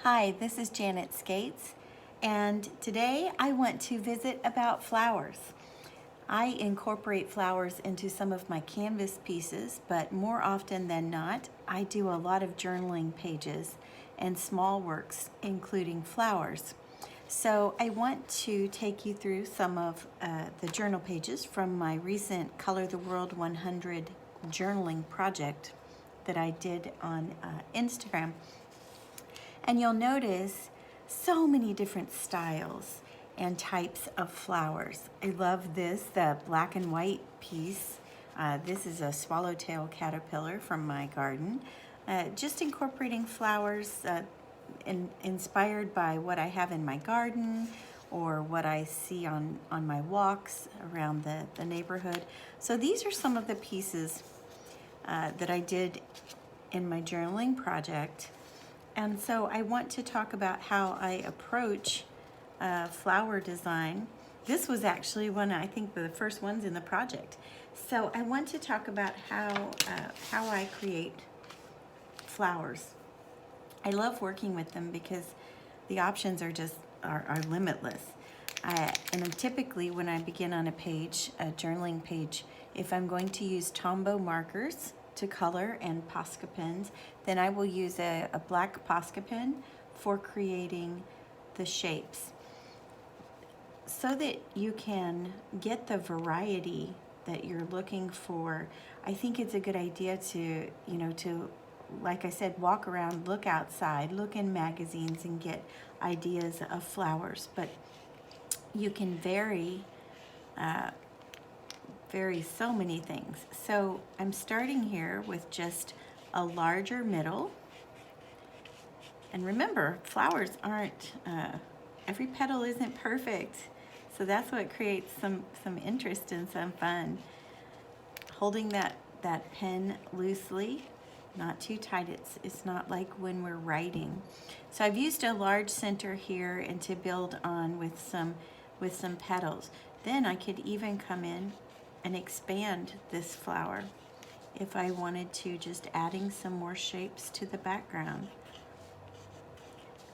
Hi, this is Janet Skates, and today I want to visit about flowers. I incorporate flowers into some of my canvas pieces, but more often than not, I do a lot of journaling pages and small works, including flowers. So I want to take you through some of the journal pages from my recent Color the World 100 journaling project that I did on Instagram. And you'll notice so many different styles and types of flowers. I love this, the black and white piece. This is a swallowtail caterpillar from my garden. Just incorporating flowers inspired by what I have in my garden or what I see on my walks around the neighborhood. So these are some of the pieces that I did in my journaling project. And so I want to talk about how I approach flower design. This was actually I think the first ones in the project. So I want to talk about how I create flowers. I love working with them because the options are just are limitless. And typically when I begin on a page, a journaling page, if I'm going to use Tombow markers to color and posca pens, then I will use a black posca pen for creating the shapes so that you can get the variety that you're looking for. I think it's a good idea to, like I said, walk around, look outside, look in magazines and get ideas of flowers, but you can vary so many things. So I'm starting here with just a larger middle. And remember, flowers aren't, every petal isn't perfect. So that's what creates some interest and some fun. Holding that pen loosely, not too tight. It's not like when we're writing. So I've used a large center here and to build on with some petals. Then I could even come in and expand this flower if I wanted to, just adding some more shapes to the background.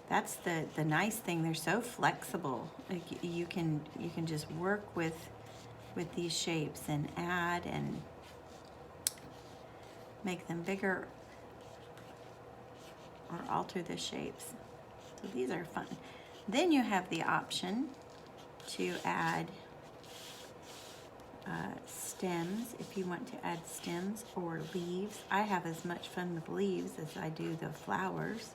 That's the nice thing, they're so flexible. Like you can just work with these shapes and add and make them bigger or alter the shapes. So these are fun. Then you have the option to add stems, if you want to add stems or leaves. I have as much fun with leaves as I do the flowers.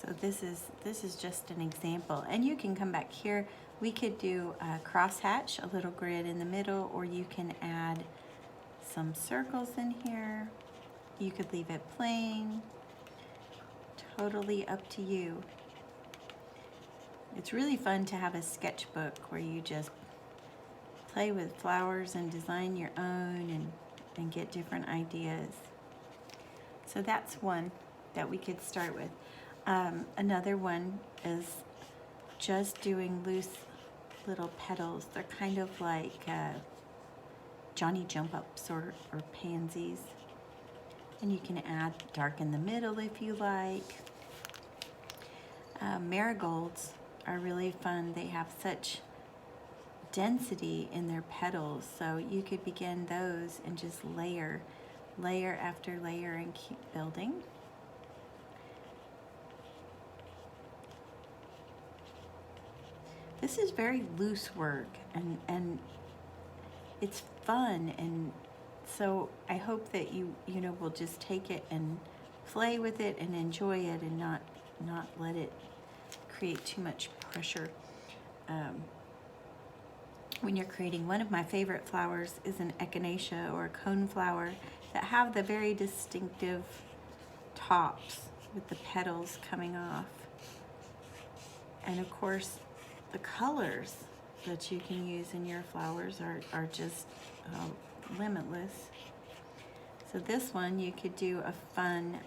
So this is just an example, and you can come back here. We could do a crosshatch, a little grid in the middle, or you can add some circles in here. You could leave it plain. Totally up to you. It's really fun to have a sketchbook where you just play with flowers and design your own and get different ideas. So that's one that we could start with. Another one is just doing loose little petals. They're kind of like Johnny Jump Ups or pansies. And you can add dark in the middle if you like. Marigolds are really fun. They have such density in their petals, so you could begin those and just layer after layer and keep building. This is very loose work and it's fun, and so I hope that you will just take it and play with it and enjoy it and not let it create too much pressure. When you're creating, one of my favorite flowers is an echinacea or a coneflower that have the very distinctive tops with the petals coming off. And of course, the colors that you can use in your flowers are just limitless. So this one, you could do a fun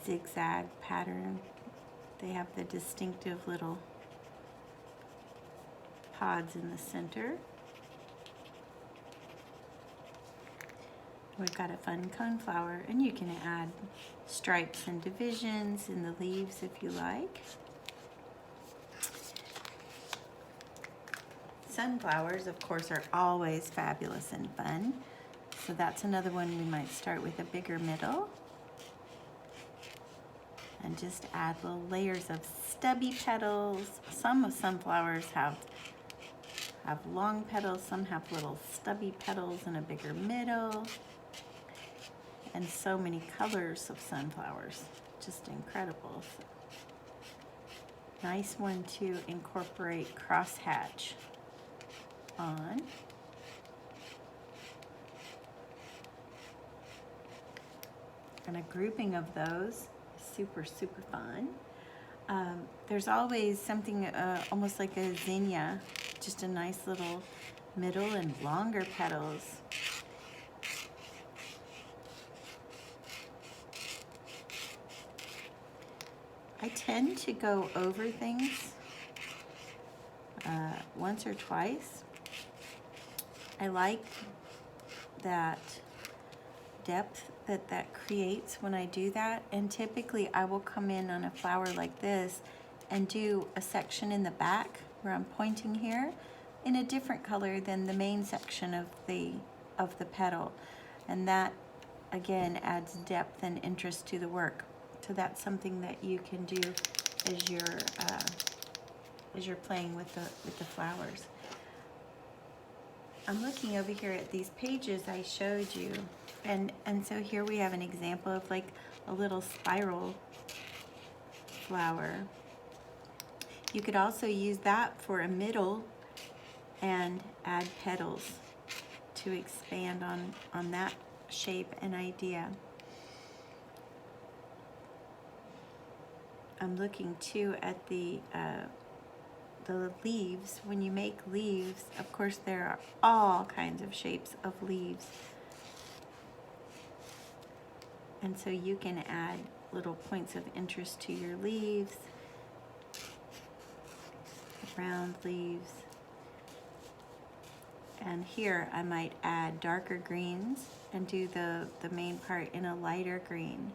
zigzag pattern. They have the distinctive little pods in the center. We've got a fun coneflower, and you can add stripes and divisions in the leaves if you like. Sunflowers, of course, are always fabulous and fun. So that's another one we might start with a bigger middle. And just add little layers of stubby petals. Some sunflowers have long petals, some have little stubby petals and a bigger middle. And so many colors of sunflowers, just incredible. Nice one to incorporate crosshatch on. And a grouping of those is super, super fun. There's always something almost like a zinnia, just a nice little middle and longer petals. I tend to go over things once or twice. I like that depth that creates when I do that, and typically I will come in on a flower like this and do a section in the back where I'm pointing here in a different color than the main section of the petal, and that again adds depth and interest to the work. So that's something that you can do as you're playing with the flowers. I'm looking over here at these pages I showed you, and so here we have an example of like a little spiral flower. You could also use that for a middle and add petals to expand on that shape and idea. I'm looking too at the leaves. When you make leaves, of course, there are all kinds of shapes of leaves. And so you can add little points of interest to your leaves, round leaves. And here I might add darker greens and do the main part in a lighter green.